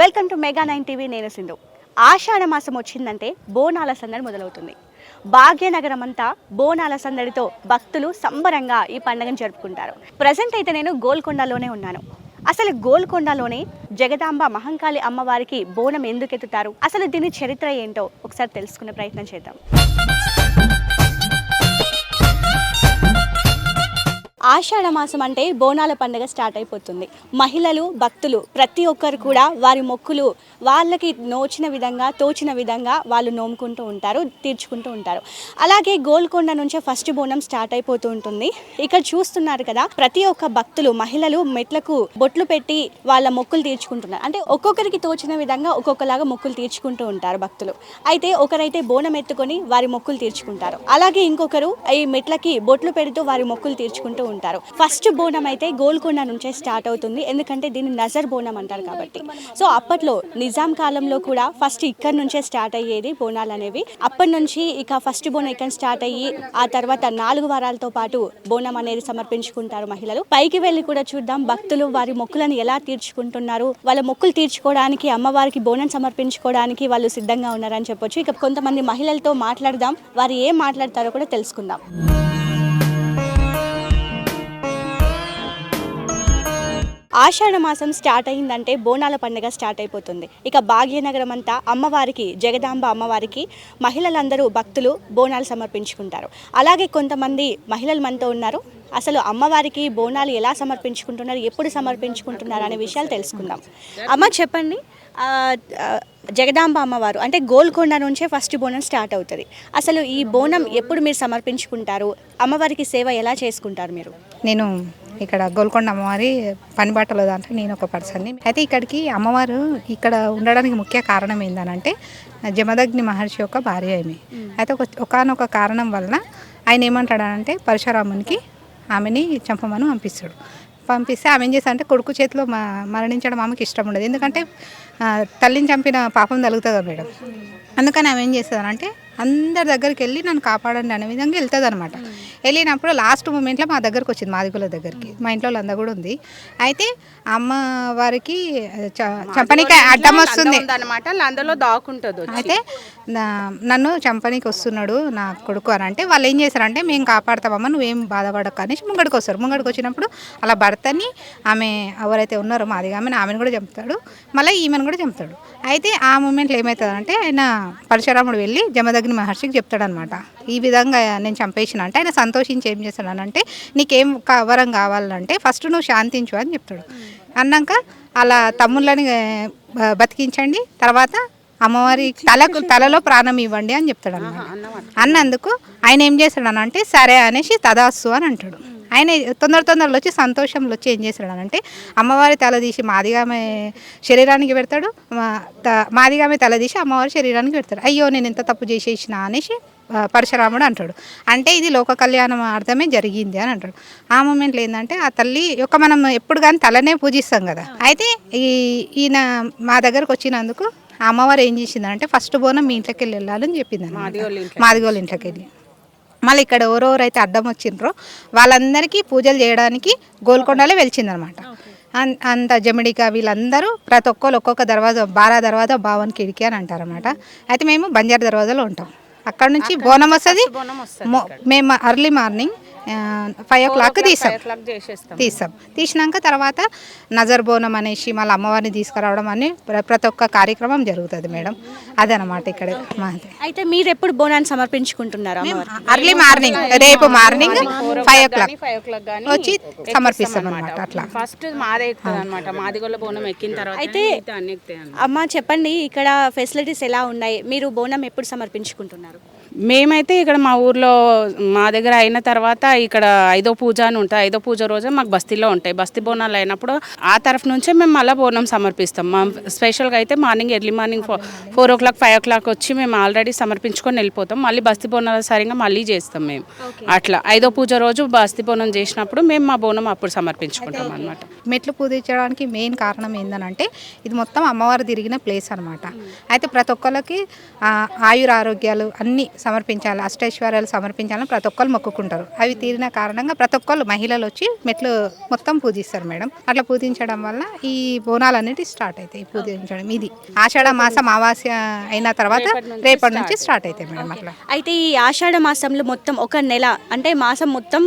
Welcome to mega 9 TV. నేను సింధు. ఆషాఢ మాసం వచ్చిందంటే బోనాల సందడి మొదలవుతుంది. భాగ్యనగరం అంతా బోనాల సందడితో భక్తులు సంబరంగా ఈ పండుగను జరుపుకుంటారు. ప్రజెంట్ అయితే నేను గోల్కొండలోనే ఉన్నాను. అసలు గోల్కొండలోనే జగదాంబ మహంకాళి అమ్మవారికి బోనం ఎందుకు ఎత్తుతారు, అసలు దీని చరిత్ర ఏంటో ఒకసారి తెలుసుకునే ప్రయత్నం చేద్దాం. ఆషాఢ మాసం అంటే బోనాల పండుగ స్టార్ట్ అయిపోతుంది. మహిళలు, భక్తులు ప్రతి ఒక్కరు కూడా వారి మొక్కులు వాళ్ళకి నోచిన విధంగా, తోచిన విధంగా వాళ్ళు నోముకుంటూ ఉంటారు, తీర్చుకుంటూ ఉంటారు. అలాగే గోల్కొండ నుంచే ఫస్ట్ బోనం స్టార్ట్ అయిపోతూ ఉంటుంది. ఇక్కడ చూస్తున్నారు కదా, ప్రతి ఒక్క భక్తులు, మహిళలు మెట్లకు బొట్లు పెట్టి వాళ్ళ మొక్కులు తీర్చుకుంటున్నారు. అంటే ఒక్కొక్కరికి తోచిన విధంగా ఒక్కొక్కలాగా మొక్కులు తీర్చుకుంటూ ఉంటారు భక్తులు. అయితే ఒకరైతే బోనం ఎత్తుకొని వారి మొక్కులు తీర్చుకుంటారు. అలాగే ఇంకొకరు ఈ మెట్లకి బొట్లు పెడుతూ వారి మొక్కులు తీర్చుకుంటూ ఉంటారు. ఫస్ట్ బోనం అయితే గోల్కొండ నుంచే స్టార్ట్ అవుతుంది, ఎందుకంటే దీన్ని నజర్ బోనం అంటారు కాబట్టి. సో అప్పట్లో నిజాం కాలంలో కూడా ఫస్ట్ ఇక్కడ నుంచే స్టార్ట్ అయ్యేది బోనాలు అనేవి. అప్పటి నుంచి ఇక ఫస్ట్ బోనం ఇక్కడ స్టార్ట్ అయ్యి ఆ తర్వాత 4 వారాలతో పాటు బోనం అనేది సమర్పించుకుంటారు మహిళలు. పైకి వెళ్ళి కూడా చూద్దాం భక్తులు వారి మొక్కులను ఎలా తీర్చుకుంటున్నారు, వాళ్ళ మొక్కులు తీర్చుకోవడానికి, అమ్మవారికి బోనం సమర్పించుకోవడానికి వాళ్ళు సిద్ధంగా ఉన్నారని చెప్పొచ్చు. ఇక కొంతమంది మహిళలతో మాట్లాడదాం, వారు ఏం మాట్లాడతారో కూడా తెలుసుకుందాం. ఆషాఢ మాసం స్టార్ట్ అయిందంటే బోనాల పండుగ స్టార్ట్ అయిపోతుంది. ఇక భాగ్యనగరం అంతా అమ్మవారికి, జగదాంబ అమ్మవారికి మహిళలందరూ భక్తులు బోనాలు సమర్పించుకుంటారు. అలాగే కొంతమంది మహిళలు మనతో ఉన్నారు. అసలు అమ్మవారికి బోనాలు ఎలా సమర్పించుకుంటున్నారు, ఎప్పుడు సమర్పించుకుంటున్నారు అనే విషయాలు తెలుసుకుందాం. అమ్మ చెప్పండి, జగదాంబ అమ్మవారు అంటే గోల్కొండ నుంచే ఫస్ట్ బోనం స్టార్ట్ అవుతుంది. అసలు ఈ బోనం ఎప్పుడు మీరు సమర్పించుకుంటారు, అమ్మవారికి సేవ ఎలా చేసుకుంటారు మీరు? నేను ఇక్కడ గోల్కొండ అమ్మవారి పని బాటలో దాంట్లో నేను ఒక పర్సన్ని. అయితే ఇక్కడికి అమ్మవారు ఇక్కడ ఉండడానికి ముఖ్య కారణం ఏంటంటే జమదగ్ని మహర్షి యొక్క భార్య ఆమె. అయితే ఒకానొక కారణం వలన ఆయన ఏమంటాడంటే పరశురామునికి ఆమెని చంపమని పంపిస్తే ఆమె ఏం చేస్తా అంటే కొడుకు చేతిలో మరణించడం ఆమెకి ఇష్టం ఉండదు. ఎందుకంటే తల్లిని చంపిన పాపం తగులుతుంది మేడం. అందుకని ఆమె ఏం చేస్తుందనంటే అందరి దగ్గరికి వెళ్ళి నన్ను కాపాడండి అనే విధంగా వెళ్తుంది అనమాట. వెళ్ళినప్పుడు లాస్ట్ మూమెంట్లో మా దగ్గరకు వచ్చింది, మాదిగుల దగ్గరికి. మా ఇంట్లో వాళ్ళందరూ కూడా ఉంది. అయితే అమ్మవారికి చంపనీకి అడ్డం వస్తుంది అనమాట, అందులో దాక్కుంటుంది. అయితే నన్ను చంపనీకి వస్తున్నాడు నా కొడుకు అని అంటే వాళ్ళు ఏం చేశారంటే మేము కాపాడతామమ్మా, నువ్వేం బాధపడక అనేసి ముంగడికి వస్తారు. ముంగడికి వచ్చినప్పుడు అలా భర్తని ఆమె ఎవరైతే ఉన్నారో మాదిగా ఆమెను కూడా చంపుతాడు, మళ్ళీ ఈమెను కూడా చంపుతాడు. అయితే ఆ మూమెంట్లో ఏమవుతుందంటే ఆయన పరశురాముడు వెళ్ళి జమదగ్ని మహర్షికి చెప్తాడనమాట, ఈ విధంగా నేను చంపేసిన అంటే ఆయన సంతోషించి ఏం చేస్తాడనంటే నీకేం వరం కావాలంటే ఫస్ట్ నువ్వు శాంతించు అని చెప్తాడు. అన్నాక అలా తమ్ముళ్ళని బతికించండి, తర్వాత అమ్మవారి తలలో ప్రాణం ఇవ్వండి అని చెప్తాడు అనమాట. అన్నందుకు ఆయన ఏం చేస్తాడనంటే సరే అనేసి తదాస్తు అని అంటాడు. ఆయన తొందరలో వచ్చి సంతోషంలో వచ్చి ఏం చేస్తాడనంటే అమ్మవారి తల తీసి మాదిగామె శరీరానికి పెడతాడు, మాదిగామె తల తీసి అమ్మవారి శరీరానికి పెడతాడు. అయ్యో నేను ఎంత తప్పు చేసేసిన అనేసి పరశురాముడు అంటాడు. అంటే ఇది లోక కళ్యాణం అర్థమే జరిగింది అని అంటాడు. ఆ మూమెంట్లో ఏంటంటే ఆ తల్లి యొక్క మనం ఎప్పుడు కానీ తలనే పూజిస్తాం కదా. అయితే ఈయన మా దగ్గరకు వచ్చినందుకు అమ్మవారు ఏం చేసిందంటే ఫస్ట్ బోనం మీ ఇంట్లోకి వెళ్ళాలని చెప్పింది, మాదిగోళ్ళ ఇంట్లోకి వెళ్ళి. మళ్ళీ ఇక్కడ ఎవరెవరైతే అడ్డం వచ్చిండ్రో వాళ్ళందరికీ పూజలు చేయడానికి గోల్కొండలో వెలిచిందనమాట. అంత జమిడిక వీళ్ళందరూ ప్రతి ఒక్కరు ఒక్కొక్క దర్వాజా, బారా దర్వాజా బావన్ కిడికి అని అంటారనమాట. అయితే మేము బంజారా దర్వాజాలో ఉంటాం. అక్కడ నుంచి బోనం వస్తుంది. మేము అర్లీ మార్నింగ్ 5 o'clock తీస్తాం. తీసినాక తర్వాత నజర్ బోనం అనేసి మళ్ళీ అమ్మవారిని తీసుకురావడం అని ప్రతి ఒక్క కార్యక్రమం జరుగుతుంది మేడం. అదనమాట ఇక్కడ. అయితే మీరు ఎప్పుడు బోనాన్ని సమర్పించుకుంటున్నారు? అర్లీ మార్నింగ్, రేపు మార్నింగ్ 5 o'clock వచ్చి సమర్పిస్తాం అనమాట. అట్లా ఫస్ట్ మాదిగొల్ల బోనం ఎక్కిన తర్వాత అయితే అమ్మ చెప్పండి, ఇక్కడ ఫెసిలిటీస్ ఎలా ఉన్నాయి, మీరు బోనం ఎప్పుడు సమర్పించుకుంటున్నారు? మేమైతే ఇక్కడ మా ఊర్లో మా దగ్గర అయిన తర్వాత ఇక్కడ 5వ పూజ అని ఉంటుంది. 5వ పూజ రోజే మాకు బస్తీలో ఉంటాయి. బస్తీ బోనాలు అయినప్పుడు ఆ తరఫు నుంచే మేము మళ్ళీ బోనం సమర్పిస్తాం. మా స్పెషల్గా అయితే ఎర్లీ మార్నింగ్ 4 o'clock 5 o'clock వచ్చి మేము ఆల్రెడీ సమర్పించుకొని వెళ్ళిపోతాం. మళ్ళీ బస్తీ బోనాల సరిగా మళ్ళీ చేస్తాం మేము. అట్లా 5వ పూజ రోజు బస్తీ బోనం చేసినప్పుడు మేము మా బోనం అప్పుడు సమర్పించుకుంటాం అనమాట. మెట్లు పూజించడానికి మెయిన్ కారణం ఏంటంటే ఇది మొత్తం అమ్మవారు తిరిగిన ప్లేస్ అనమాట. అయితే ప్రతి ఒక్కరికి ఆయుర ఆరోగ్యాలు అన్నీ సమర్పించాలి, అష్టైశ్వర్యాలు సమర్పించాలని ప్రతి ఒక్కరు మొక్కుకుంటారు. అవి తీరిన కారణంగా ప్రతి ఒక్కరు మహిళలు వచ్చి మెట్లు మొత్తం పూజిస్తారు మేడం. అట్లా పూజించడం వల్ల ఈ బోనాలు అనేవి స్టార్ట్ అవుతాయి. పూజించడం ఇది ఆషాఢ మాసం అమావాస్య అయిన తర్వాత రేపటి నుంచి స్టార్ట్ అవుతాయి మేడం. అట్లా అయితే ఈ ఆషాఢ మాసంలో మొత్తం ఒక నెల అంటే మాసం మొత్తం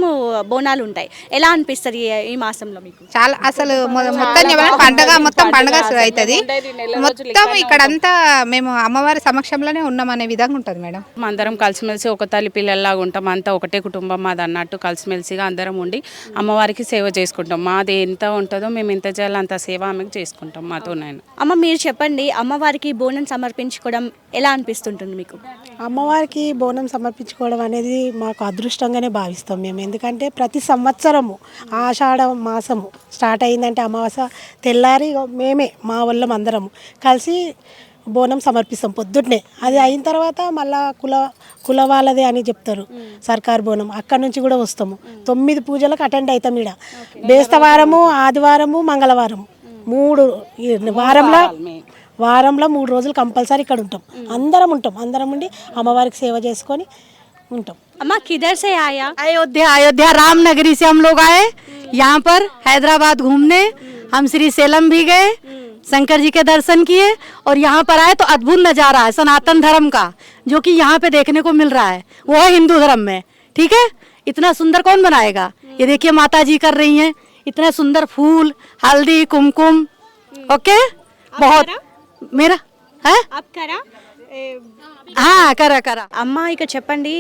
బోనాలు ఉంటాయి. ఎలా అనిపిస్తుంది ఈ మాసంలో మీకు? చాలా అసలు మొత్తం చెప్పాలంటే పండగ మొత్తం పండగ అవుతుంది. మొత్తం ఇక్కడంతా మేము అమ్మవారి సమక్షంలోనే ఉన్నామనే విధంగా ఉంటుంది మేడం. అందరం కలిసిమెలిసి ఒక తల్లి పిల్లల్లాగా ఉంటాం. అంతా ఒకటే కుటుంబం మాది అన్నట్టు కలిసిమెలిసిగా అందరం ఉండి అమ్మవారికి సేవ చేసుకుంటాం. మాది ఎంత ఉంటుందో మేము ఎంత చేయాలో అంత సేవ ఆమెకు చేసుకుంటాం మాతో. నేను అమ్మ మీరు చెప్పండి, అమ్మవారికి బోనం సమర్పించుకోవడం ఎలా అనిపిస్తుంటుంది మీకు? అమ్మవారికి బోనం సమర్పించుకోవడం అనేది మాకు అదృష్టంగానే భావిస్తాం మేము. ఎందుకంటే ప్రతి సంవత్సరము ఆషాఢ మాసము స్టార్ట్ అయిందంటే అమావాస్య తెల్లారి మేమే మా వాళ్ళం అందరము కలిసి బోనం సమర్పిస్తాం పొద్దున్నే. అది అయిన తర్వాత మళ్ళా కుల వాళ్ళదే అని చెప్తారు సర్కార్ బోనం, అక్కడ నుంచి కూడా వస్తాము. 9 పూజలకు అటెండ్ అవుతాం. ఇక్కడ బేస్తవారము, ఆదివారము, మంగళవారము 3 వారంలో 3 రోజులు కంపల్సరీ ఇక్కడ ఉంటాం. అందరం ఉండి అమ్మవారికి సేవ చేసుకొని ఉంటాం. अम्मा किधर से आया? अयोध्या रामनगरी से हम लोग आए यहाँ पर हैदराबाद घूमने। हम श्री सेलम भी गए, शंकर जी के दर्शन किए और यहाँ पर आए तो अद्भुत नज़ारा है सनातन धर्म का जो कि यहाँ पे देखने को मिल रहा है, वो है हिंदू धर्म में। ठीक है, इतना सुंदर कौन बनाएगा? ये देखिए माता जी कर रही हैं, इतने सुंदर फूल, हल्दी, कुमकुम। ओके, बहुत मेरा है आप करा हाँ करा అమ్మ ఇక చెప్పండి,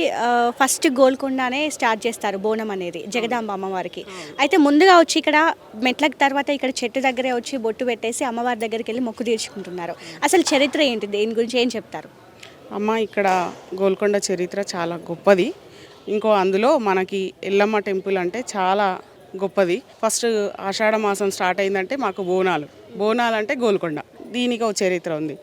ఫస్ట్ గోల్కొండనే స్టార్ట్ చేస్తారు బోనం అనేది జగదాంబ అమ్మవారికి. అయితే ముందుగా వచ్చి ఇక్కడ మెట్లకు తర్వాత ఇక్కడ చెట్టు దగ్గరే వచ్చి బొట్టు పెట్టేసి అమ్మవారి దగ్గరికి వెళ్ళి మొక్కు తీర్చుకుంటున్నారు. అసలు చరిత్ర ఏంటి, దేని గురించి ఏం చెప్తారు? అమ్మ ఇక్కడ గోల్కొండ చరిత్ర చాలా గొప్పది. ఇంకో అందులో మనకి ఎల్లమ్మ టెంపుల్ అంటే చాలా గొప్పది. ఫస్ట్ ఆషాఢ మాసం స్టార్ట్ అయిందంటే మాకు బోనాలు అంటే గోల్కొండ. దీనికి ఒక చరిత్ర ఉంది.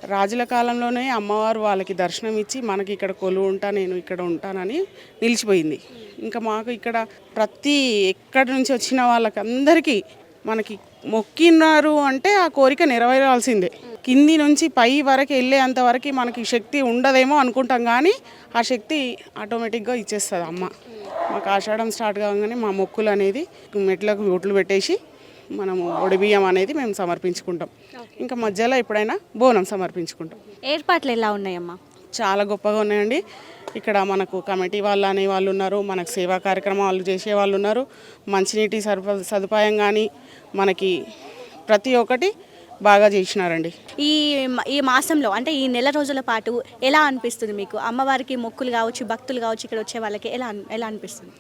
రాజుల కాలంలోనే అమ్మవారు వాళ్ళకి దర్శనం ఇచ్చి మనకి ఇక్కడ కొలువు ఉంటా, నేను ఇక్కడ ఉంటానని నిలిచిపోయింది. ఇంకా మాకు ఇక్కడ ప్రతి ఎక్కడి నుంచి వచ్చిన వాళ్ళకి అందరికీ మనకి మొక్కినారు అంటే ఆ కోరిక నెరవేరాల్సిందే. కింది నుంచి పై వరకు వెళ్ళేంతవరకు మనకి శక్తి ఉండదేమో అనుకుంటాం, కానీ ఆ శక్తి ఆటోమేటిక్గా ఇచ్చేస్తుంది అమ్మ. మాకు ఆషాఢం స్టార్ట్ కాగానే మా మొక్కులు అనేది మెట్లకు ఒట్లు పెట్టేసి మనము ఒడిబియ్యం అనేది మేము సమర్పించుకుంటాం. ఇంకా మధ్యలో ఎప్పుడైనా బోనం సమర్పించుకుంటాం. ఏర్పాట్లు ఎలా ఉన్నాయమ్మా? చాలా గొప్పగా ఉన్నాయండి. ఇక్కడ మనకు కమిటీ వాళ్ళు అనే వాళ్ళు ఉన్నారు, మనకు సేవా కార్యక్రమాలు చేసే వాళ్ళు ఉన్నారు, మంచినీటి సదుపాయం కానీ మనకి ప్రతి ఒక్కటి బాగా చేసినారండి. ఈ మాసంలో అంటే ఈ నెల రోజుల పాటు ఎలా అనిపిస్తుంది మీకు? అమ్మవారికి మొక్కులు కావచ్చు, భక్తులు కావచ్చు, ఇక్కడ వచ్చే వాళ్ళకి ఎలా అనిపిస్తుంది?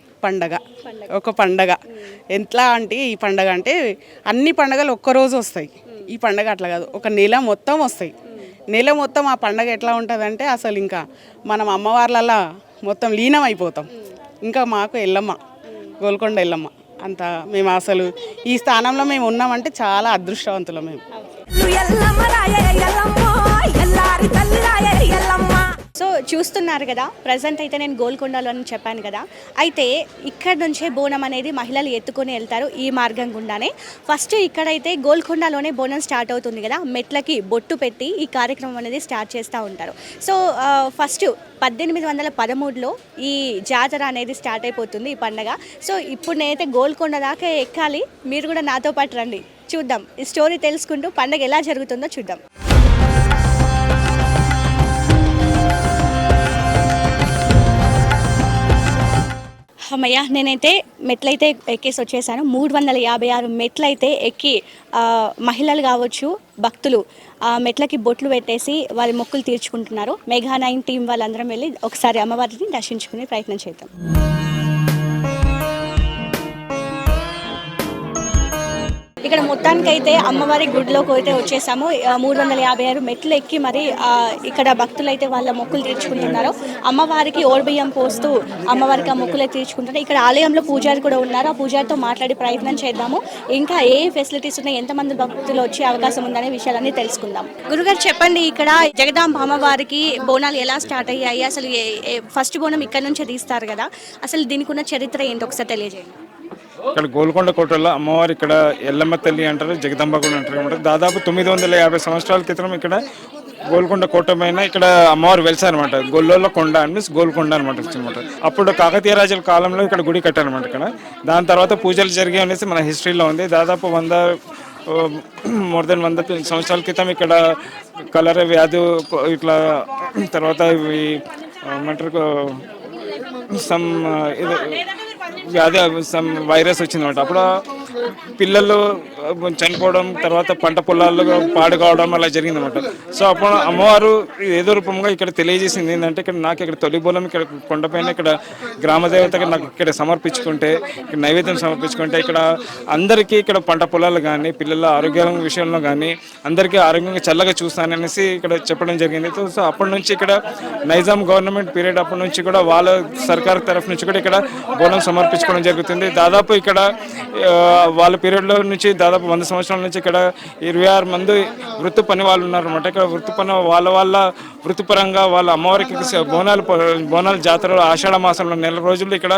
ఒక పండగ ఎట్లా అంటే, ఈ పండగ అంటే అన్ని పండగలు ఒక్కరోజు వస్తాయి. ఈ పండగ అట్లా కాదు, ఒక నెల మొత్తం వస్తాయి. నెల మొత్తం ఆ పండగ ఎట్లా ఉంటుందంటే అసలు ఇంకా మనం అమ్మవార్లలా మొత్తం లీనం అయిపోతాం. ఇంకా మాకు ఎల్లమ్మ, గోల్కొండ ఎల్లమ్మ అంత మేము అసలు ఈ స్థానంలో మేము ఉన్నామంటే చాలా అదృష్టవంతులం మేము. సో చూస్తున్నారు కదా, ప్రజెంట్ అయితే నేను గోల్కొండలో అని చెప్పాను కదా. అయితే ఇక్కడ నుంచే బోనం అనేది మహిళలు ఎత్తుకొని వెళ్తారు ఈ మార్గం గుండానే. ఫస్ట్ ఇక్కడైతే గోల్కొండలోనే బోనం స్టార్ట్ అవుతుంది కదా, మెట్లకి బొట్టు పెట్టి ఈ కార్యక్రమం అనేది స్టార్ట్ చేస్తూ ఉంటారు. సో ఫస్ట్ 1813లో ఈ జాతర అనేది స్టార్ట్ అయిపోతుంది, ఈ పండగ. సో ఇప్పుడు నేనైతే గోల్కొండ దాకా ఎక్కాలి, మీరు కూడా నాతో పాటు రండి, చూద్దాం ఈ స్టోరీ తెలుసుకుంటూ పండగ ఎలా జరుగుతుందో చూద్దాం. అమ్మయ్య, నేనైతే మెట్లయితే ఎక్కేసి వచ్చేసాను. 356 మెట్లయితే ఎక్కి మహిళలు కావచ్చు, భక్తులు ఆ మెట్లకి బొట్లు పెట్టేసి వారి మొక్కులు తీర్చుకుంటున్నారు. మెగా 9 టీం వాళ్ళందరం వెళ్ళి ఒకసారి అమ్మవారిని దర్శించుకునే ప్రయత్నం చేద్దాం. ఇక్కడ మొత్తానికైతే అమ్మవారి గుడిలోకి అయితే వచ్చేసాము. 356 మెట్లు ఎక్కి మరి ఇక్కడ భక్తులు అయితే వాళ్ళ మొక్కులు తీర్చుకుంటున్నారు. అమ్మవారికి ఓడిబియ్యం పోస్తూ అమ్మవారికి ఆ మొక్కులు తీర్చుకుంటున్నారు. ఇక్కడ ఆలయంలో పూజారి కూడా ఉన్నారు, ఆ పూజారితో మాట్లాడే ప్రయత్నం చేద్దాము. ఇంకా ఏ ఫెసిలిటీస్ ఉన్నాయి, ఎంతమంది భక్తులు వచ్చే అవకాశం ఉందనే విషయాలన్నీ తెలుసుకుందాం. గురుగారు చెప్పండి, ఇక్కడ జగదాంబ అమ్మవారికి బోనాలు ఎలా స్టార్ట్ అయ్యాయి? అసలు ఫస్ట్ బోనం ఇక్కడ నుంచే తీస్తారు కదా, అసలు దీనికి ఉన్న చరిత్ర ఏంటి ఒకసారి తెలియజేయండి. ఇక్కడ గోల్కొండ కోటలో అమ్మవారు ఇక్కడ ఎల్లమ్మ తల్లి అంటారు, జగదంబ కూడా అంటారు. దాదాపు 950 సంవత్సరాల క్రితం ఇక్కడ గోల్కొండ కోట పైన ఇక్కడ అమ్మవారు వెలిసారనమాట. గొల్లోల కొండ అని మీన్స్ గోల్కొండ అనమాట. అప్పుడు కాకతీయ రాజుల కాలంలో ఇక్కడ గుడి కట్టారనమాట. ఇక్కడ దాని తర్వాత పూజలు జరిగాయి అనేసి మన హిస్టరీలో ఉంది. దాదాపు మోర్ దెన్ 100 సంవత్సరాల క్రితం ఇక్కడ కలరా వ్యాధి ఇట్లా తర్వాత ఇవి ఏమంటారు సమ్ వ్యాధి సమ్ వైరస్ వచ్చిందన్నమాట. అప్పుడు పిల్లలు చనిపోవడం, తర్వాత పంట పొలాలు పాడు కావడం అలా జరిగిందన్నమాట. సో అప్పుడు అమ్మవారు ఏదో రూపంగా ఇక్కడ తెలియజేసింది ఏంటంటే, ఇక్కడ నాకు ఇక్కడ తొలి బోనం ఇక్కడ కొండపైన ఇక్కడ గ్రామదేవతగా నాకు ఇక్కడ సమర్పించుకుంటే, ఇక్కడ నైవేద్యం సమర్పించుకుంటే ఇక్కడ అందరికీ ఇక్కడ పంట పొలాలు కానీ పిల్లల ఆరోగ్యం విషయంలో కానీ అందరికీ ఆరోగ్యంగా చల్లగా చూస్తాననేసి ఇక్కడ చెప్పడం జరిగింది. సో అప్పటి నుంచి ఇక్కడ నైజాం గవర్నమెంట్ పీరియడ్ అప్పటి నుంచి కూడా వాళ్ళ సర్కార్ తరఫు నుంచి కూడా ఇక్కడ బోనం సమర్పించుకోవడం జరుగుతుంది. దాదాపు ఇక్కడ వాళ్ళ పీరియడ్లో నుంచి దాదాపు 100 సంవత్సరాల నుంచి ఇక్కడ 26 మంది వృత్తి పని వాళ్ళు ఉన్నారన్నమాట. ఇక్కడ వృత్తి పని వాళ్ళ వృత్తిపరంగా వాళ్ళ అమ్మవారికి బోనాల జాతర ఆషాఢ మాసంలో నెల రోజులు ఇక్కడ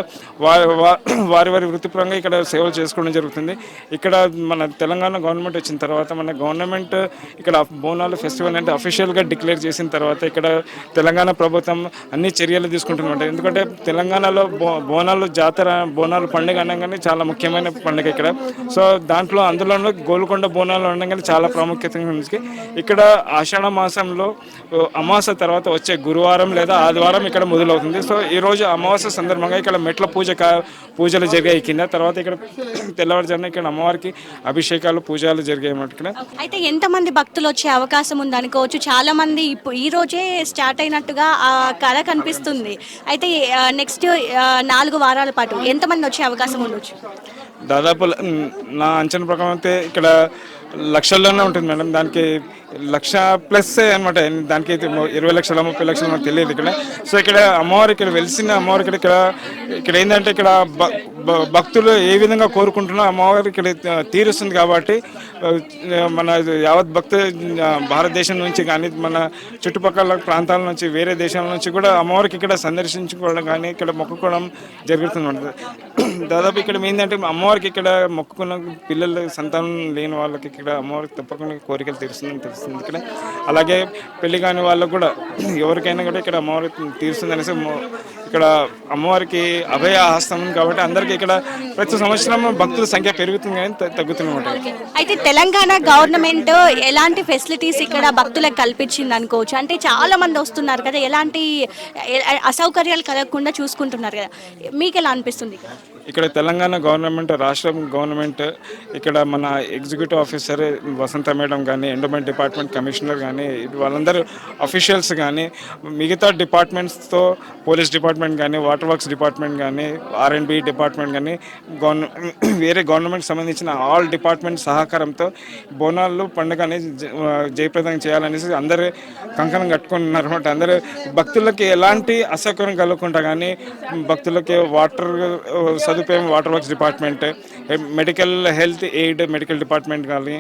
వారి వృత్తిపరంగా ఇక్కడ సేవలు చేసుకోవడం జరుగుతుంది. ఇక్కడ మన తెలంగాణ గవర్నమెంట్ వచ్చిన తర్వాత మన గవర్నమెంట్ ఇక్కడ బోనాలు ఫెస్టివల్ అంటే అఫీషియల్గా డిక్లేర్ చేసిన తర్వాత ఇక్కడ తెలంగాణ ప్రభుత్వం అన్ని చర్యలు తీసుకుంటున్నమాట. ఎందుకంటే తెలంగాణలో బోనాలు పండుగ అనగానే చాలా ముఖ్యమైన పండుగ ఇక్కడ. సో అందులోనూ గోల్కొండ బోనాలు అనగానే చాలా ప్రాముఖ్యత ఉంది. ఇక్కడ ఆషాఢ మాసంలో అమావాస్య తర్వాత వచ్చే గురువారం లేదా ఆదివారం ఇక్కడ మొదలవుతుంది. సో ఈరోజు అమావాస్య సందర్భంగా ఇక్కడ మెట్ల పూజలు జరిగాయి కింద. తర్వాత ఇక్కడ తెల్లవారుజామున ఇక్కడ అమ్మవారికి అభిషేకాలు పూజలు జరిగాయి అన్నమాట. ఇక్కడ అయితే ఎంతమంది భక్తులు వచ్చే అవకాశం ఉంది అనుకోవచ్చు? చాలా మంది ఈ రోజే స్టార్ట్ అయినట్టుగా ఆ కళ కనిపిస్తుంది. అయితే నెక్స్ట్ 4 వారాల పాటు ఎంతమంది వచ్చే అవకాశం ఉండొచ్చు? దాదాపు నా అంచనా ప్రకారం అయితే ఇక్కడ లక్షల్లోనే ఉంటుంది మేడం. దానికి 1,00,000+ అనమాట. దానికి అయితే 20 లక్షలు 30 లక్షలు మనకు తెలియదు ఇక్కడ. సో ఇక్కడ అమ్మవారు ఇక్కడ వెలిసిన అమ్మవారు ఇక్కడ ఏంటంటే ఇక్కడ భక్తులు ఏ విధంగా కోరుకుంటున్నా అమ్మవారు ఇక్కడ తీరుస్తుంది. కాబట్టి మన యావత్ భారతదేశం నుంచి కానీ మన చుట్టుపక్కల ప్రాంతాల నుంచి వేరే దేశాల నుంచి కూడా అమ్మవారికి ఇక్కడ సందర్శించుకోవడం కానీ ఇక్కడ మొక్కుకోవడం జరుగుతుంది. దాదాపు ఇక్కడ ఏంటంటే అమ్మవారికి ఇక్కడ మొక్కుకున్న పిల్లల సంతానం లేని వాళ్ళకి ఇక్కడ అమ్మవారికి తప్పకుండా కోరికలు తీరుస్తుందని తెలుస్తుంది ఇక్కడ. అలాగే పెళ్లి కాని వాళ్ళకు కూడా ఎవరికైనా కూడా ఇక్కడ అమ్మవారికి తీరుస్తుంది అనేసి ఇక్కడ అమ్మవారికి అభయ హస్తం కాబట్టి అందరికీ ఇక్కడ ప్రతి సంవత్సరం భక్తుల సంఖ్య పెరుగుతుంది కానీ తగ్గుతున్నమాట. అయితే తెలంగాణ గవర్నమెంట్ ఎలాంటి ఫెసిలిటీస్ ఇక్కడ భక్తులకు కల్పించింది అనుకోవచ్చు? అంటే చాలా మంది వస్తున్నారు కదా, ఎలాంటి అసౌకర్యాలు కలగకుండా చూసుకుంటున్నారు కదా, మీకు ఎలా అనిపిస్తుంది? ఇక్కడ తెలంగాణ గవర్నమెంట్, రాష్ట్ర గవర్నమెంట్, ఇక్కడ మన ఎగ్జిక్యూటివ్ ఆఫీసర్ వసంత మేడం కానీ, ఎండోమెంట్ డిపార్ట్మెంట్ కమిషనర్ కానీ, వాళ్ళందరూ అఫీషియల్స్ కానీ, మిగతా డిపార్ట్మెంట్స్తో పోలీస్ డిపార్ట్మెంట్ కానీ, వాటర్ వర్క్స్ డిపార్ట్మెంట్ కానీ, R&B డిపార్ట్మెంట్ కానీ, వేరే గవర్నమెంట్ సంబంధించిన ఆల్ డిపార్ట్మెంట్ సహకారంతో బోనాలు పండుగ అనేది జయప్రదం చేయాలనేసి అందరూ కంకణం కట్టుకున్నారు అనమాట. అందరూ భక్తులకి ఎలాంటి అసౌకర్యం కలగకుండా కానీ భక్తులకి వాటర్ సదుపాయం water works department, medical health aid medical department కానీ,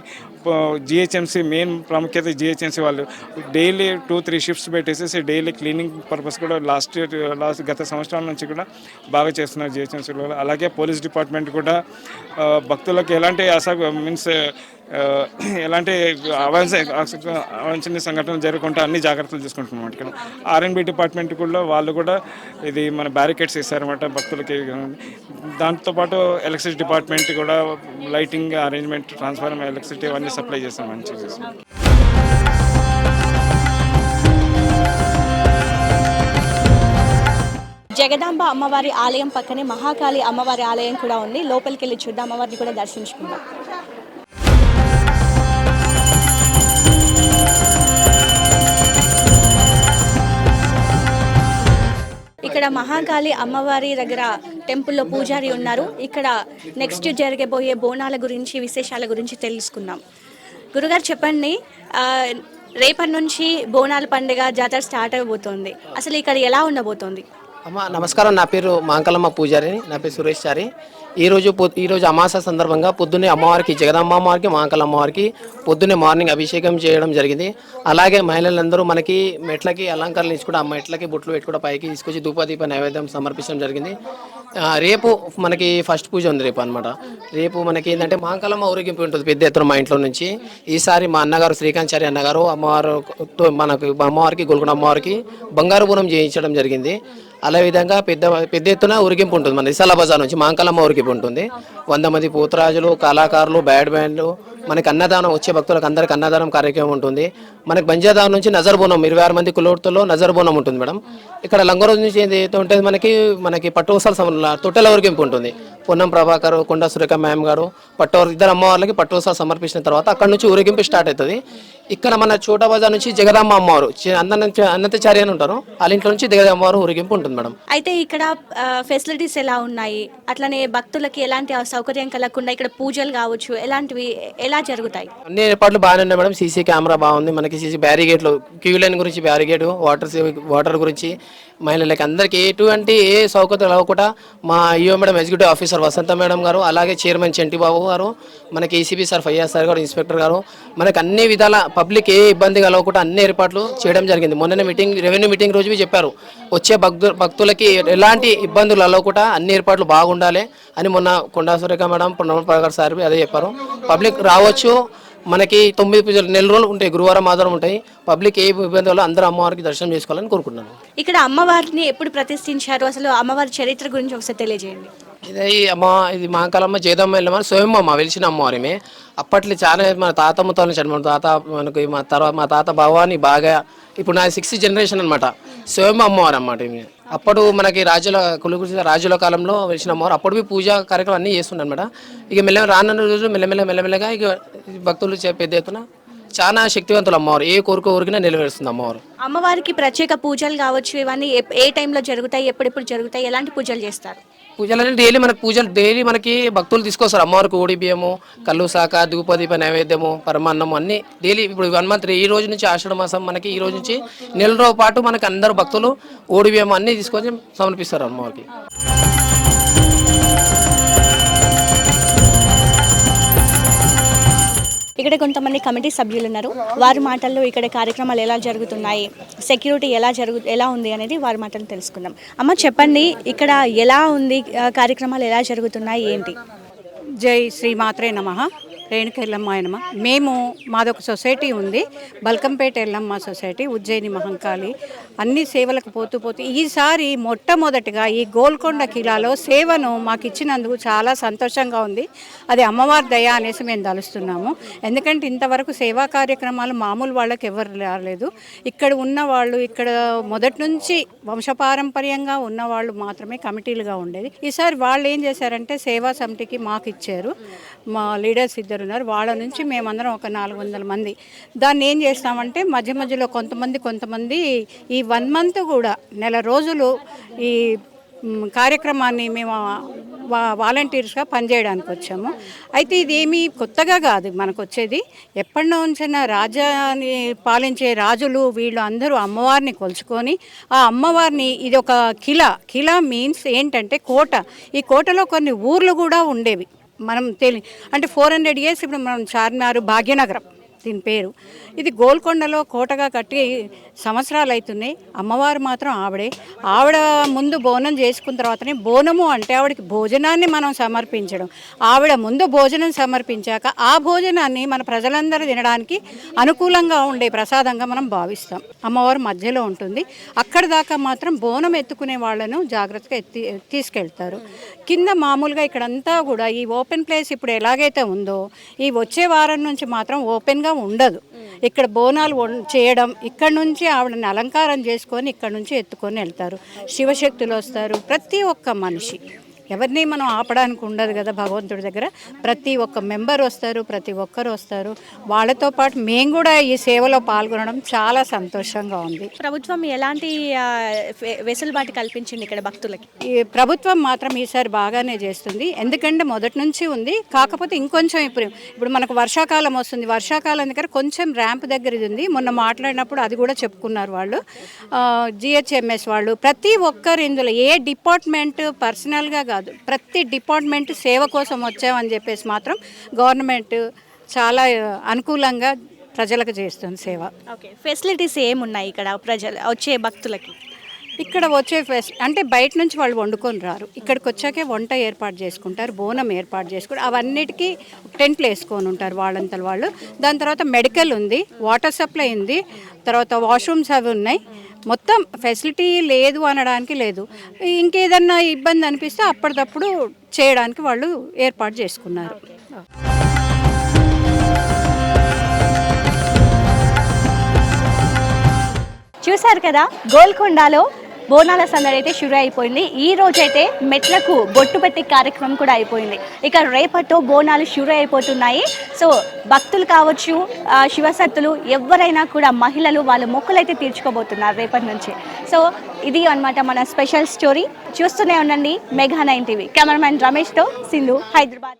జిహెచ్ఎంసీ మెయిన్ ప్రాముఖ్యత జిహెచ్ఎంసీ వాళ్ళు డైలీ 2-3 షిఫ్ట్స్ పెట్టేసి డైలీ క్లీనింగ్ పర్పస్ కూడా గత సంవత్సరాల నుంచి కూడా బాగా చేస్తున్నారు జిహెచ్ఎంసీలో. అలాగే పోలీస్ డిపార్ట్మెంట్ కూడా భక్తులకు ఎలాంటి ఎలాంటి అవాంఛనీయ సంఘటనలు జరగకుండా అన్ని జాగ్రత్తలు తీసుకుంటున్నమాట. ఇక్కడ R&B డిపార్ట్మెంట్ కూడా వాళ్ళు కూడా ఇది మన బ్యారికేడ్స్ ఇస్తారన్నమాట భక్తులకి. దాంతోపాటు ఎలక్ట్రిసిటీ డిపార్ట్మెంట్ కూడా లైటింగ్ అరేంజ్మెంట్, ట్రాన్స్ఫార్మర్, ఎలక్ట్రిసిటీ అవన్నీ సప్లై చేస్తాం మంచిగా చేస్తాం. జగదాంబ అమ్మవారి ఆలయం పక్కనే మహాకాళి అమ్మవారి ఆలయం కూడా ఉంది. లోపలికి వెళ్ళి చూద్దాం, అమ్మవారిని కూడా దర్శించుకుందాం. ఇక్కడ మహాకాళి అమ్మవారి దగ్గర టెంపుల్లో పూజారి ఉన్నారు. ఇక్కడ నెక్స్ట్ జరగబోయే బోనాల గురించి, విశేషాల గురించి తెలుసుకుందాం. గురుగారు చెప్పండి, రేపటి నుంచి బోనాల పండుగ జాతర స్టార్ట్ అయిపోతుంది. అసలు ఇక్కడ ఎలా ఉండబోతోంది? అమ్మ నమస్కారం. నా పేరు మాంకలమ్మ పూజారి, నా పేరు సురేష్ చారి. ఈరోజు అమాస సందర్భంగా పొద్దున్నే అమ్మవారికి, జగదమ్మ అమ్మవారికి, మాంకలమ్మ అమ్మవారికి పొద్దున్నే మార్నింగ్ అభిషేకం చేయడం జరిగింది. అలాగే మహిళలందరూ మనకి మెట్లకి అలంకరణలు ఇచ్చుకుంటూ ఆ మెట్లకి బొట్లు పెట్టుకుంటూ పైకి తీసుకొచ్చి ధూపదీప నైవేద్యం సమర్పించడం జరిగింది. రేపు మనకి ఫస్ట్ పూజ ఉంది రేపు అనమాట. రేపు మనకి ఏంటంటే మాంకలమ్మ ఊరేగింపు ఉంటుంది పెద్ద ఎత్తున మా ఇంట్లో నుంచి. ఈసారి మా అన్నగారు శ్రీకాంత్ అన్నగారు మనకు అమ్మవారికి, గోల్కొండ అమ్మవారికి బంగారు బోనం చేయించడం జరిగింది. అలా విధంగా పెద్ద ఎత్తున ఊరిగింపు ఉంటుంది. మన ఇసాలా బజార్ నుంచి మాంకలమ్మ ఊరిగింపు ఉంటుంది. 100 మంది పోతురాజులు, కళాకారులు, బ్యాండ్లు, మనకి అన్నదానం, వచ్చే భక్తులకు అందరికి అన్నదానం కార్యక్రమం ఉంటుంది. మనకి బంజాదాం నుంచి నజర్ బోనం 26 మంది కులోటులో నజర్ బోనం ఉంటుంది మేడం. ఇక్కడ లంగరోజు నుంచి ఏదైతే ఉంటుంది మనకి పట్టువసాల తొట్టెల ఊరిగింపు ఉంటుంది. పొన్నం ప్రభాకర్, కొండ సురేఖ మ్యామ్ గారు ఇద్దరు అమ్మవార్లకి పట్టువసాలు సమర్పించిన తర్వాత అక్కడ నుంచి ఊరేగింపు స్టార్ట్ అవుతుంది. ఇక్కడ మన చోటా బజార్ నుంచి జగదమ్మ అమ్మవారు అన్నతచారి అని ఉంటారు, వాళ్ళ ఇంట్లో నుంచి జగదమ్మ అమ్మవారు ఊరేగింపు ఉంటుంది మేడం. అయితే ఇక్కడ ఫెసిలిటీస్ ఎలా ఉన్నాయి, అట్లనే భక్తులకి ఎలాంటి సౌకర్యం కలగకుండా ఇక్కడ పూజలు కావచ్చు ఎలాంటివి ఎలా జరుగుతాయి? అన్ని ఏర్పాట్లు బాగానే ఉన్నాయి మేడం. సీసీ కెమెరా బాగుంది, మనకి సీసీ బ్యారిగేట్లు, క్యూ లైన్ గురించి బ్యారిగేట్, వాటర్ గురించి మహిళలకి అందరికీ ఎటువంటి ఏ సౌకర్యం అవ్వకుండా మా ఈఓ మేడం, ఎగ్జిక్యూటివ్ ఆఫీసర్ వసంత మేడం గారు, అలాగే చైర్మన్ చంటిబాబు గారు, మనకి ఏసీబీ సార్ ఫయ్యాజ్ సార్ గారు, ఇన్స్పెక్టర్ గారు, మనకి అన్ని విధాల పబ్లిక్ ఏ ఇబ్బంది కలగకుండా అన్ని ఏర్పాట్లు చేయడం జరిగింది. మొన్ననే రెవెన్యూ మీటింగ్ రోజు చెప్పారు, వచ్చే భక్తులకి ఎలాంటి ఇబ్బందులు కలగకుండా అన్ని ఏర్పాట్లు బాగుండాలి అని మొన్న కొండా సురేఖ మేడం, పొన్నం ప్రభాకర్ సార్ అదే చెప్పారు. పబ్లిక్ రావచ్చు, మనకి 9 పూజలు నెల రోజులు ఉంటాయి, గురువారం ఆధారం ఉంటాయి. పబ్లిక్ ఏ ఇబ్బంది వల్ల అందరూ అమ్మవారికి దర్శనం చేసుకోవాలని కోరుకుంటున్నాను. ఇక్కడ అమ్మవారిని ఎప్పుడు ప్రతిష్ఠించారు, అసలు అమ్మవారి చరిత్ర గురించి ఒకసారి తెలియజేయండి. ఇది మాంకలమ్మ జగదమ్మ వెళ్ళమని స్వయంమ్మ వెలిసిన అమ్మవారిమే. అప్పట్లో చాలా మన తాత ముత్తాల నుంచి మన తాత మనకి మా తాత భవాని బాగా ఇప్పుడు నా 6th జనరేషన్ అనమాట. స్వయం అమ్మవారు అన్నమాట. అప్పుడు మనకి రాజుల కాలంలో వెలిసిన అమ్మవారు. అప్పుడు పూజ కార్యక్రమం అన్నీ చేస్తుండే అనమాట. ఇక రానున్న రోజులు మెల్లమెల్లగా ఇక భక్తులు పెద్ద ఎత్తున చాలా శక్తివంతులు అమ్మవారు, ఏ కోరికైనా నెరవేరుస్తుంది అమ్మవారు. అమ్మవారికి ప్రత్యేక పూజలు కావచ్చు, ఇవన్నీ ఏ టైంలో జరుగుతాయి, ఎప్పుడెప్పుడు జరుగుతాయి, ఎలాంటి పూజలు చేస్తారు? పూజలు డైలీ మనకి భక్తులు తీసుకొస్తారు అమ్మవారికి. ఓడి బియ్యము, కళ్ళు శాఖ, ధూపదీప నైవేద్యము, పరమాన్నము అన్ని డైలీ. ఇప్పుడు 1 మంత్ ఈ రోజు నుంచి ఆషాఢ మాసం మనకి ఈ రోజు నుంచి నెల రోజుల పాటు మనకి అందరు భక్తులు ఓడి బియ్యము అన్ని తీసుకొని సమర్పిస్తారు అమ్మవారికి. ఇక్కడ కొంతమంది కమిటీ సభ్యులు ఉన్నారు. వారి మాటల్లో ఇక్కడ కార్యక్రమాలు ఎలా జరుగుతున్నాయి, సెక్యూరిటీ ఎలా ఉంది అనేది వారి మాటలు తెలుసుకుందాం. అమ్మ చెప్పండి, ఇక్కడ ఎలా ఉంది, కార్యక్రమాలు ఎలా జరుగుతున్నాయి, ఏంటి? జై శ్రీమాత్రే నమః. రేణుక ఎల్లమ్మ ఆయనమ. మేము మాదొక సొసైటీ ఉంది, బల్కంపేట ఎల్లమ్మ సొసైటీ, ఉజ్జయిని మహంకాళి. అన్ని సేవలకు పోతూ ఈసారి మొట్టమొదటిగా ఈ గోల్కొండ కిలాలో సేవను మాకు ఇచ్చినందుకు చాలా సంతోషంగా ఉంది. అది అమ్మవారి దయ అనేసి మేము తలుస్తున్నాము. ఎందుకంటే ఇంతవరకు సేవా కార్యక్రమాలు మామూలు వాళ్ళకి ఎవరు రాలేదు. ఇక్కడ ఉన్న వాళ్ళు, ఇక్కడ మొదటి నుంచి వంశపారంపర్యంగా ఉన్న వాళ్ళు మాత్రమే కమిటీలుగా ఉండేది. ఈసారి వాళ్ళు ఏం చేశారంటే సేవా సమితికి మాకు ఇచ్చారు. మా లీడర్స్ ఇద్దరు ఉన్నారు, వాళ్ళ నుంచి మేమందరం ఒక 400 మంది. దాన్ని ఏం చేస్తామంటే మధ్యలో కొంతమంది ఈ 1 మంత్ కూడా నెల రోజులు ఈ కార్యక్రమాన్ని మేము వాలంటీర్స్గా పనిచేయడానికి వచ్చాము. అయితే ఇదేమీ కొత్తగా కాదు మనకు వచ్చేది. ఎప్పటి నుంచైనా రాజ్యాన్ని పాలించే రాజులు వీళ్ళు అందరూ అమ్మవారిని కొలుచుకొని ఆ అమ్మవారిని, ఇది ఒక కిలా మీన్స్ ఏంటంటే కోట. ఈ కోటలో కొన్ని ఊర్లు కూడా ఉండేవి. మనం అంటే 400 years ఇప్పుడు మనం చార్మినార్, భాగ్యనగరం దీని పేరు. ఇది గోల్కొండలో కోటగా కట్టి సంవత్సరాలు అవుతున్నాయి. అమ్మవారు మాత్రం ఆవిడ ముందు బోనం చేసుకున్న తర్వాతనే, బోనము అంటే ఆవిడకి భోజనాన్ని మనం సమర్పించడం. ఆవిడ ముందు భోజనం సమర్పించాక ఆ భోజనాన్ని మన ప్రజలందరూ తినడానికి అనుకూలంగా ఉండే ప్రసాదంగా మనం భావిస్తాం. అమ్మవారు మధ్యలో ఉంటుంది. అక్కడ దాకా మాత్రం బోనం ఎత్తుకునే వాళ్ళను జాగ్రత్తగా తీసుకెళ్తారు. కింద మామూలుగా ఇక్కడంతా కూడా ఈ ఓపెన్ ప్లేస్ ఇప్పుడు ఎలాగైతే ఉందో, ఈ వచ్చే వారం నుంచి మాత్రం ఓపెన్గా ఉండదు. ఇక్కడ బోనాలు చేయడం, ఇక్కడ నుంచి ఆవిడని అలంకారం చేసుకొని ఇక్కడ నుంచి ఎత్తుకొని వెళ్తారు. శివశక్తులు వస్తారు, ప్రతి ఒక్క మనిషి ఎవరిని మనం ఆపడానికి ఉండదు కదా భగవంతుడి దగ్గర. ప్రతి ఒక్క మెంబర్ వస్తారు, ప్రతి ఒక్కరు వస్తారు. వాళ్ళతో పాటు మేము కూడా ఈ సేవలో పాల్గొనడం చాలా సంతోషంగా ఉంది. ప్రభుత్వం ఎలాంటి వెసులుబాటు కల్పించింది ఇక్కడ భక్తులకి? ఈ ప్రభుత్వం మాత్రం ఈసారి బాగానే చేస్తుంది. ఎందుకంటే మొదటి నుంచి ఉంది, కాకపోతే ఇంకొంచెం ఇప్పుడు మనకు వర్షాకాలం వస్తుంది. వర్షాకాలం దగ్గర కొంచెం ర్యాంప్ దగ్గర ఇది ఉంది. మొన్న మాట్లాడినప్పుడు అది కూడా చెప్పుకున్నారు వాళ్ళు, జిహెచ్ఎంఎస్ వాళ్ళు. ప్రతి ఒక్కరు ఇందులో ఏ డిపార్ట్మెంట్ పర్సనల్గా కాదు, ప్రతి డిపార్ట్మెంట్ సేవ కోసం వచ్చామని చెప్పేసి మాత్రం గవర్నమెంట్ చాలా అనుకూలంగా ప్రజలకు చేస్తుంది సేవ. ఓకే, ఫెసిలిటీస్ ఏమున్నాయి ఇక్కడ వచ్చే భక్తులకి? ఇక్కడ వచ్చే అంటే బయట నుంచి వాళ్ళు వండుకొని రారు, ఇక్కడికి వచ్చాకే వంట ఏర్పాటు చేసుకుంటారు, బోనం ఏర్పాటు చేసుకుంటారు. అవన్నిటికీ టెంట్లు వేసుకొని ఉంటారు వాళ్ళంతా వాళ్ళు. దాని తర్వాత మెడికల్ ఉంది, వాటర్ సప్లై ఉంది, తర్వాత వాష్రూమ్స్ అవి ఉన్నాయి. మొత్తం ఫెసిలిటీ లేదు అనడానికి లేదు. ఇంకేదన్నా ఇబ్బంది అనిపిస్తే అప్పటికప్పుడు చేయడానికి వాళ్ళు ఏర్పాటు చేసుకున్నారు. చూశారు కదా, గోల్కొండలో బోనాల సందడి అయితే షురు అయిపోయింది. ఈ రోజైతే మెట్లకు బొట్టు పెట్టి కార్యక్రమం కూడా అయిపోయింది. ఇక రేపటితో బోనాలు షురు అయిపోతున్నాయి. సో భక్తులు కావచ్చు, శివసత్తులు ఎవరైనా కూడా, మహిళలు వాళ్ళ మొక్కులు అయితే తీర్చుకోబోతున్నారు రేపటి నుంచి. సో ఇది అన్నమాట మన స్పెషల్ స్టోరీ. చూస్తూనే ఉండండి మెగా 9 టీవీ. కెమెరామెన్ రమేష్తో సింధు, హైదరాబాద్.